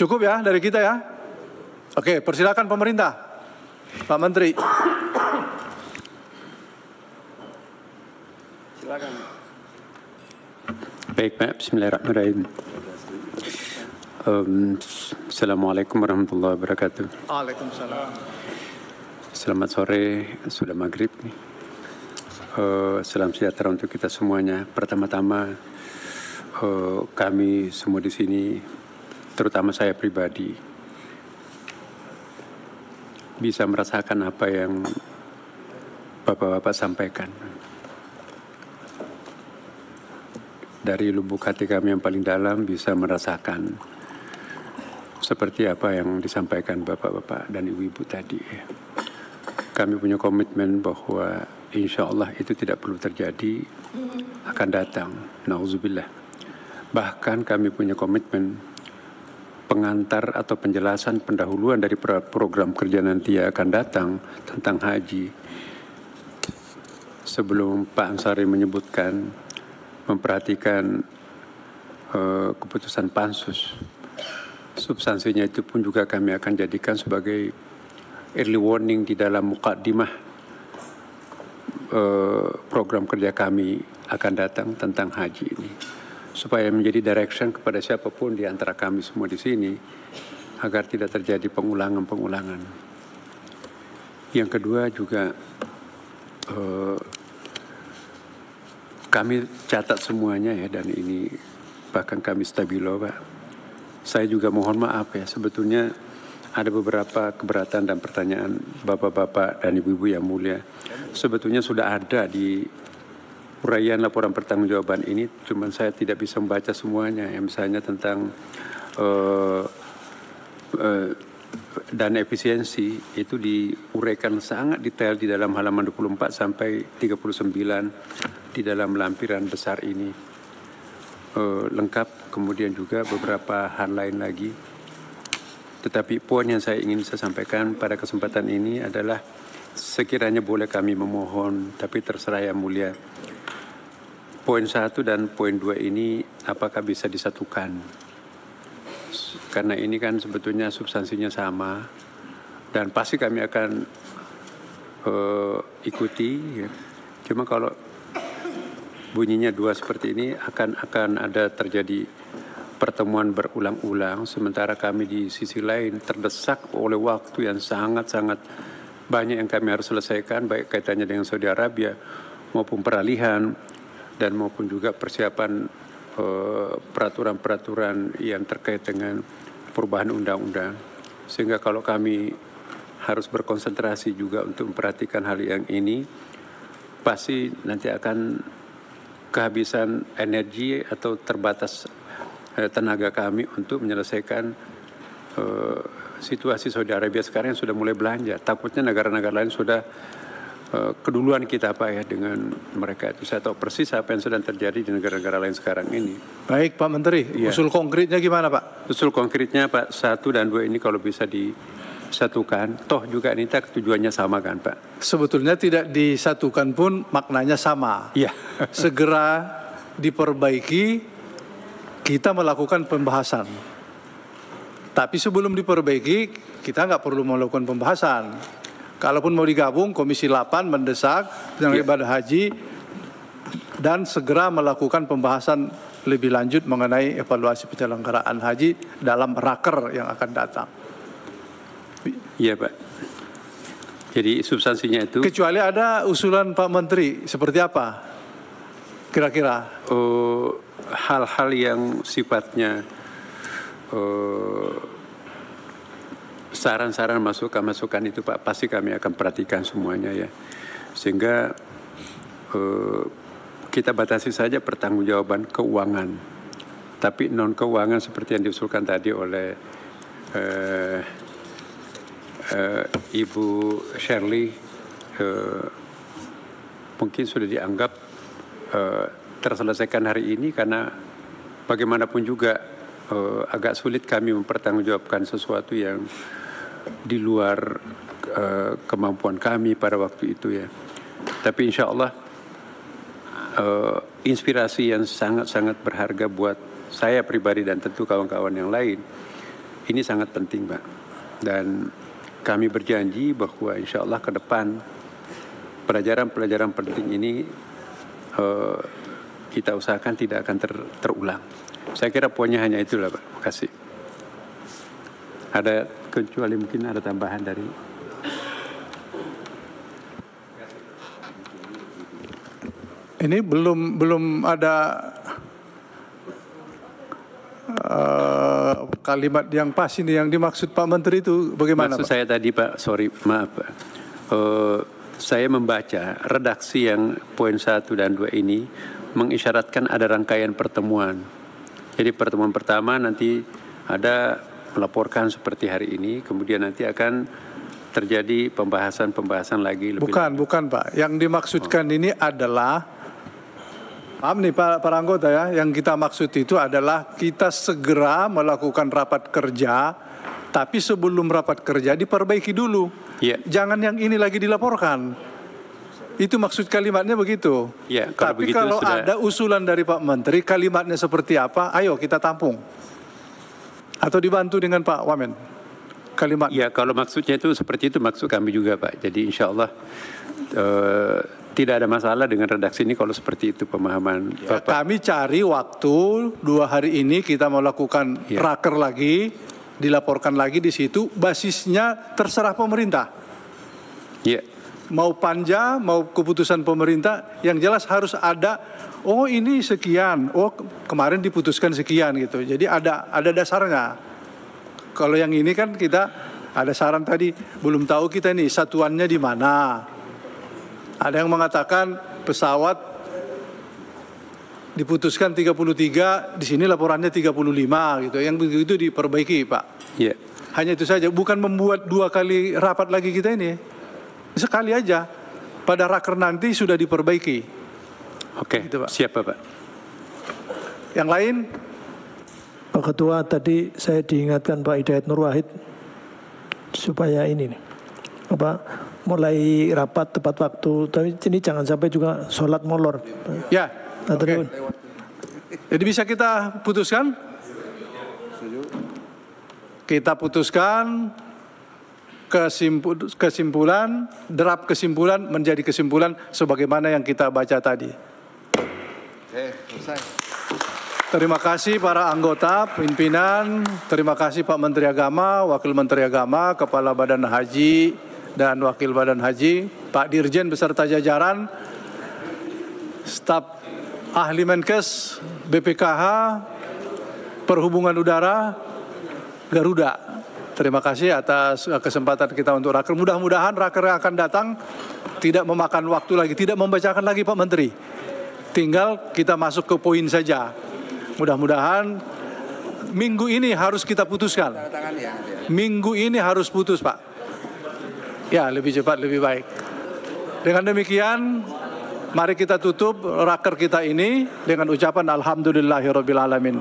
Cukup ya dari kita ya. Oke, persilakan pemerintah, Pak Menteri. Silakan. Baik Pak, bismillahirrahmanirrahim. Assalamualaikum warahmatullahi wabarakatuh. Waalaikumsalam. Selamat sore, sudah maghrib nih. Salam sejahtera untuk kita semuanya. Pertama-tama kami semua di sini, terutama saya pribadi, bisa merasakan apa yang Bapak-Bapak sampaikan. Dari lubuk hati kami yang paling dalam bisa merasakan seperti apa yang disampaikan Bapak-Bapak dan Ibu-Ibu tadi. Kami punya komitmen bahwa insya Allah itu tidak perlu terjadi, akan datang. Nauzubillah. Bahkan kami punya komitmen pengantar atau penjelasan pendahuluan dari program kerja nanti yang akan datang tentang haji. Sebelum Pak Ansari menyebutkan memperhatikan keputusan pansus, substansinya itu pun juga kami akan jadikan sebagai early warning di dalam muqaddimah program kerja kami akan datang tentang haji ini, supaya menjadi direction kepada siapapun di antara kami semua di sini agar tidak terjadi pengulangan-pengulangan. Yang kedua juga kami catat semuanya ya, dan ini bahkan kami stabilo Pak. Saya juga mohon maaf ya, sebetulnya ada beberapa keberatan dan pertanyaan Bapak-Bapak dan Ibu-Ibu yang mulia. Sebetulnya sudah ada di uraian laporan pertanggungjawaban ini, cuman saya tidak bisa membaca semuanya. Ya, misalnya tentang dana efisiensi itu diuraikan sangat detail di dalam halaman 24 sampai 39 di dalam lampiran besar ini, lengkap. Kemudian juga beberapa hal lain lagi. Tetapi poin yang saya ingin sampaikan pada kesempatan ini adalah sekiranya boleh kami memohon, tapi terserah Yang Mulia, poin 1 dan poin 2 ini apakah bisa disatukan? Karena ini kan sebetulnya substansinya sama dan pasti kami akan ikuti ya. Cuma kalau bunyinya dua seperti ini akan ada terjadi pertemuan berulang-ulang, sementara kami di sisi lain terdesak oleh waktu yang sangat-sangat banyak yang kami harus selesaikan, baik kaitannya dengan Saudi Arabia maupun peralihan dan maupun juga persiapan peraturan-peraturan yang terkait dengan perubahan undang-undang. Sehingga kalau kami harus berkonsentrasi juga untuk memperhatikan hal yang ini, pasti nanti akan kehabisan energi atau terbatas tenaga kami untuk menyelesaikan situasi Saudi Arabia sekarang yang sudah mulai belanja. Takutnya negara-negara lain sudah keduluan kita Pak ya dengan mereka itu. Saya tahu persis apa yang sedang terjadi di negara-negara lain sekarang ini. Baik Pak Menteri, ya. Usul konkretnya gimana Pak? Usul konkretnya Pak 1 dan 2 ini kalau bisa disatukan, toh juga ini tujuannya sama kan Pak? Sebetulnya tidak disatukan pun maknanya sama. Iya. Segera diperbaiki, kita melakukan pembahasan. Tapi sebelum diperbaiki, kita nggak perlu melakukan pembahasan. Kalaupun mau digabung, Komisi 8 mendesak penyelenggaraan ibadah haji dan segera melakukan pembahasan lebih lanjut mengenai evaluasi penyelenggaraan haji dalam raker yang akan datang. Iya Pak. Jadi substansinya itu. Kecuali ada usulan Pak Menteri, seperti apa? Kira-kira? Hal-hal yang sifatnya saran-saran masukan itu Pak, pasti kami akan perhatikan semuanya ya. Sehingga kita batasi saja pertanggungjawaban keuangan. Tapi non keuangan seperti yang diusulkan tadi oleh Ibu Shirley mungkin sudah dianggap terselesaikan hari ini, karena bagaimanapun juga agak sulit kami mempertanggungjawabkan sesuatu yang di luar kemampuan kami pada waktu itu ya. Tapi insya Allah inspirasi yang sangat-sangat berharga buat saya pribadi dan tentu kawan-kawan yang lain ini sangat penting, Pak. Dan kami berjanji bahwa insya Allah ke depan pelajaran-pelajaran penting ini kita usahakan tidak akan terulang. Saya kira poinnya hanya itulah, Pak. Terima kasih. Ada kecuali mungkin ada tambahan dari... Ini belum ada kalimat yang pas ini yang dimaksud Pak Menteri itu bagaimana? Maksud Pak? saya tadi, Pak, sorry, maaf, Pak. Saya membaca redaksi yang poin 1 dan 2 ini mengisyaratkan ada rangkaian pertemuan. Jadi pertemuan pertama nanti ada melaporkan seperti hari ini, kemudian nanti akan terjadi pembahasan lagi lebih Bukan Pak. Yang dimaksudkan ini adalah, paham nih para anggota ya, yang kita maksud itu adalah kita segera melakukan rapat kerja, tapi sebelum rapat kerja diperbaiki dulu. Ya. Jangan yang ini lagi dilaporkan. Itu maksud kalimatnya begitu. Ya, tapi kalau sudah... ada usulan dari Pak Menteri, kalimatnya seperti apa, ayo kita tampung. Atau dibantu dengan Pak Wamen. Kalimat. Ya, kalau maksudnya itu seperti itu maksud kami juga, Pak. Jadi insya Allah tidak ada masalah dengan redaksi ini kalau seperti itu pemahaman Ya, Bapak. kami cari waktu 2 hari ini kita melakukan raker lagi, dilaporkan lagi di situ. Basisnya terserah pemerintah. Ya. Mau panja, mau keputusan pemerintah, yang jelas harus ada, oh ini sekian, oh kemarin diputuskan sekian gitu. Jadi ada dasarnya. Kalau yang ini kan kita ada saran tadi, belum tahu kita nih satuannya di mana. Ada yang mengatakan pesawat diputuskan 33, di sini laporannya 35 gitu. Yang begitu diperbaiki, Pak. Ya. Hanya itu saja, bukan membuat 2 kali rapat lagi kita ini. Sekali aja, pada raker nanti sudah diperbaiki. Oke, gitu, Pak. siap, Pak. Yang lain? Pak Ketua, tadi saya diingatkan Pak Hidayat Nur Wahid supaya ini nih, mulai rapat tepat waktu, tapi ini jangan sampai juga sholat molor. Ya, okay. Jadi bisa kita putuskan? Kita putuskan kesimpulan, draft kesimpulan menjadi kesimpulan sebagaimana yang kita baca tadi. Selesai. Terima kasih para anggota, pimpinan, terima kasih Pak Menteri Agama, Wakil Menteri Agama, Kepala Badan Haji dan Wakil Badan Haji, Pak Dirjen beserta jajaran, staf ahli Menkes, BPKH, Perhubungan Udara, Garuda. Terima kasih atas kesempatan kita untuk raker. Mudah-mudahan raker yang akan datang tidak memakan waktu lagi, tidak membacakan lagi Pak Menteri. Tinggal kita masuk ke poin saja. Mudah-mudahan minggu ini harus kita putuskan. Minggu ini harus putus, Pak. Ya, lebih cepat lebih baik. Dengan demikian, mari kita tutup raker kita ini dengan ucapan alhamdulillahirabbil alamin.